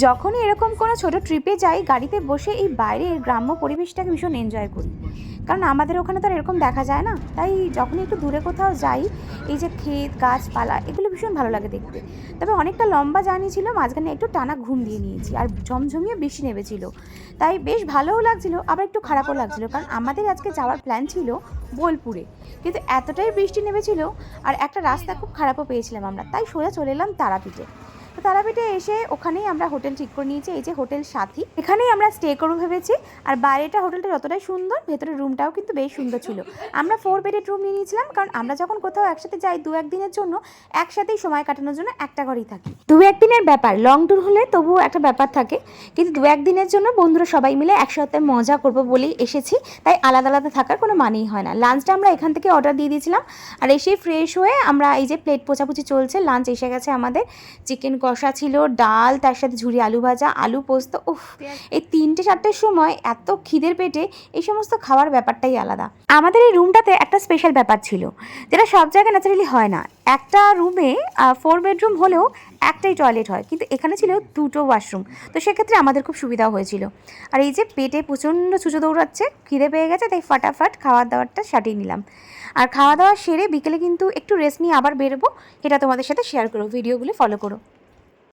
যখনই এরকম কোনো ছোটো ট্রিপে যাই গাড়িতে বসে এই বাইরের গ্রাম্য পরিবেশটাকে ভীষণ এনজয় করি, কারণ আমাদের ওখানে তো আর এরকম দেখা যায় না। তাই যখনই একটু দূরে কোথাও যাই, এই যে ক্ষেত গাছপালা এগুলো ভীষণ ভালো লাগে দেখতে। তবে অনেকটা লম্বা জার্নি ছিল, মাঝখানে একটু টানা ঘুম দিয়ে নিয়েছি, আর ঝমঝমিয়ে বৃষ্টি নেমেছিল, তাই বেশ ভালোও লাগছিল আবার একটু খারাপও লাগছিল, কারণ আমাদের আজকে যাওয়ার প্ল্যান ছিল বোলপুরে, কিন্তু এতটাই বৃষ্টি নেমেছিল আর একটা রাস্তা খুব খারাপও পেয়েছিলাম আমরা, তাই সোজা চলে এলাম তারাপীঠে। তো তারাপীঠে এসে ওখানেই আমরা হোটেল ঠিক করে নিয়েছি, এই যে হোটেল সাথী, এখানেই আমরা স্টে করবো ভেবেছি। আর বাইরেটা হোটেলটা যতটাই সুন্দর, ভেতরের রুমটাও কিন্তু বেশ সুন্দর ছিল। আমরা 4 বেডেড রুম নিয়ে নিয়েছিলাম, কারণ আমরা যখন কোথাও একসাথে যাই 2-1 দিনের জন্য, একসাথেই সময় কাটানোর জন্য একটা ঘরেই থাকি। 2-1 দিনের ব্যাপার, লং ট্যুর হলে তবুও একটা ব্যাপার থাকে, কিন্তু 2-1 দিনের জন্য বন্ধুরা সবাই মিলে একসাথে মজা করবো বলেই এসেছি, তাই আলাদা আলাদা থাকার কোনো মানেই হয় না। লাঞ্চটা আমরা এখান থেকে অর্ডার দিয়ে দিয়েছিলাম, আর এসে ফ্রেশ হয়ে আমরা এই যে প্লেট পোছাপুছি চলছে, লাঞ্চ এসে গেছে আমাদের। চিকেন কষা ছিল, ডাল, তার সাথে ঝুরি আলু ভাজা, আলু পোস্ত। উফ, এই 3-4টের সময় এত খিদের পেটে এই সমস্ত খাওয়ার ব্যাপারটাই আলাদা। আমাদের এই রুমটাতে একটা স্পেশাল ব্যাপার ছিল, যেটা সব জায়গায় ন্যাচারালি হয় না। একটা রুমে 4 বেডরুম হলেও একটাই টয়লেট হয়, কিন্তু এখানে ছিল 2টো ওয়াশরুম, তো সেক্ষেত্রে আমাদের খুব সুবিধাও হয়েছিল। আর এই যে পেটে প্রচণ্ড ছুঁচো দৌড়াচ্ছে, খিদে পেয়ে গেছে, তাই ফাটাফাট খাওয়ার দাওয়ারটা সারিয়ে নিলাম। আর খাওয়া দাওয়া সেরে বিকেলে কিন্তু একটু রেস্ট নিয়ে আবার বেরোবো, এটা তোমাদের সাথে শেয়ার করো, ভিডিওগুলো ফলো করো।